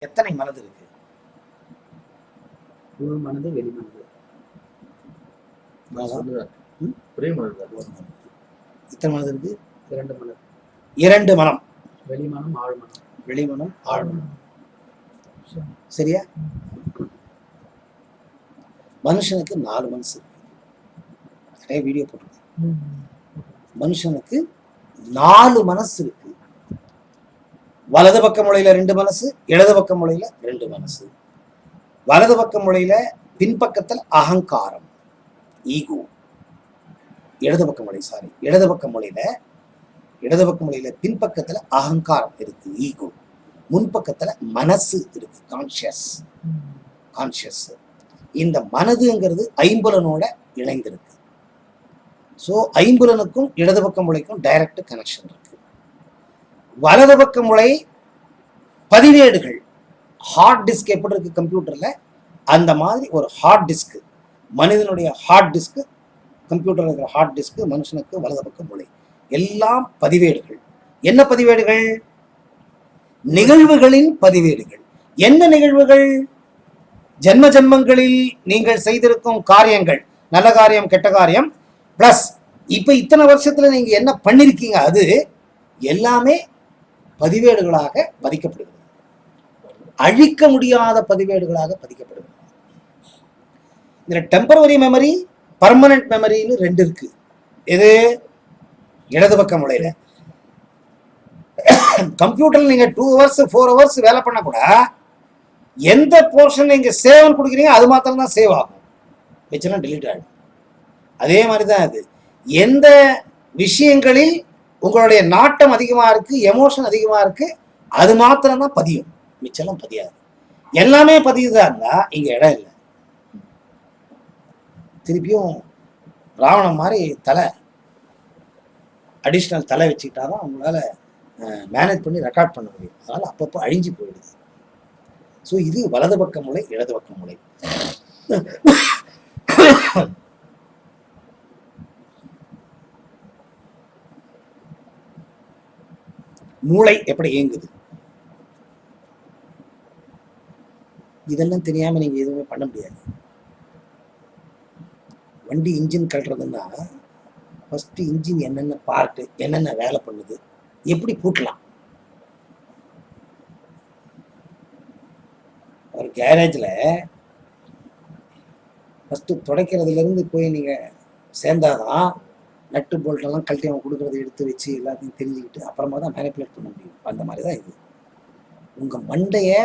எத்தனை மனது இருக்கு? உள் மனது, வெளி மனது. எத்தனை மனது இருக்கு? 2 மனது. 2 மனம். வெளிமனம், ஆழ்மனம். வெளிமனம், ஆழ்மனம். சரியா? மனுஷனுக்கு 4 மனசு இருக்கு. நிறைய வீடியோ போட்டிருக்கேன். மனுஷனுக்கு 4 மனசு இருக்கு. வலது பக்க மூளையில 2 மனசு, இடது பக்க மூளையில 2 மனசு. வலது பக்க மூளையில பின்பக்கத்தில் அகங்காரம், ஈகோ. இடது பக்க மூளையில பின்பக்கத்துல அகங்காரம் இருக்கு, ஈகோ. முன்பக்கத்துல மனசு இருக்கு, கான்சியஸ். இந்த மனதுங்கிறது ஐம்புலனோட இணைந்திருக்கு. ஸோ ஐம்புலனுக்கும் இடது பக்க மூளைக்கும் டைரக்ட் கனெக்ஷன் இருக்கு. வலது பக்க மூளை பதிவேடுகள், ஹார்ட் டிஸ்க் எப்படி இருக்கு கம்ப்யூட்டர்ல, அந்த மாதிரி ஒரு ஹார்ட் டிஸ்க், மனிதனுடைய ஹார்ட் டிஸ்க், கம்ப்யூட்டர்ல இருக்கிற ஹார்ட் டிஸ்க் மனுஷனுக்கு வலது பக்க மூளை. எல்லாம் பதிவேடுகள். என்ன பதிவேடுகள்? நிகழ்வுகளின் பதிவேடுகள். என்ன நிகழ்வுகள்? ஜென்ம ஜென்மங்களில் நீங்கள் செய்திருக்கும் காரியங்கள், நல்ல காரியம் கெட்ட காரியம், பிளஸ் இப்ப இத்தனை வருஷத்துல நீங்க என்ன பண்ணிருக்கீங்க, அது எல்லாமே பதிவேடுகளாக பதிக்கப்படுகிறது. அழிக்க முடியாத பதிவேடுகளாக பதிக்கப்படுகிறது. இதுல டெம்பரவரி மெமரி, பர்மனன்ட் மெமரின்னு 2 இருக்கு. இது இடது பக்க மூளையில. கம்ப்யூட்டர்ல நீங்க 2 hours 4 hours வேலை பண்ண கூட எந்த போர்ஷன் நீங்க சேவ் கொடுக்குறீங்க அது மாத்திரம் தான் சேவ் ஆகும், மிச்சம் டெலீட் ஆகிடும். அதே மாதிரிதான் அது. எந்த விஷயங்களில் உங்களுடைய நாட்டம் அதிகமா இருக்கு, எமோஷன் அதிகமா இருக்கு, அது மாத்திரம் தான் பதியும், மிச்சம் பதியாது. எல்லாமே பதியுதா இருந்தா இங்க இடம் இல்லை. திருப்பியும் ராவணன் மாதிரி தலை, அடிஷ்னல் தலை வச்சுக்கிட்டாதான் உங்களால மேனேஜ் பண்ணி ரெக்கார்ட் பண்ண முடியும். அதனால அப்பப்போ அழிஞ்சு போயிடுது. ஸோ இது வலது பக்க மூளை, இடது பக்க மூளை. மூளை எப்படி இயங்குது இதெல்லாம் தெரியாம நீங்க எதுவுமே பண்ண முடியாது. வண்டி இன்ஜின் கட்டுறதுன்னா ஃபர்ஸ்ட் இன்ஜின் என்னென்ன பார்ட்டு, என்னென்ன வேலை பண்ணுது, எப்படி பூட்டலாம். ஒரு கேரேஜ்ல ஃபர்ஸ்ட் துடைக்கிறதுல இருந்து போய் நீங்க சேர்ந்தாதான் நட்டு போல்ட்டெல்லாம் கழட்டி அவன் கொடுக்கறத எடுத்து வச்சு எல்லாத்தையும் தெரிஞ்சுக்கிட்டு அப்புறமா தான் மேனிப்புலேட் பண்ண முடியும். அந்த மாதிரி தான் இது. உங்கள் மண்டையை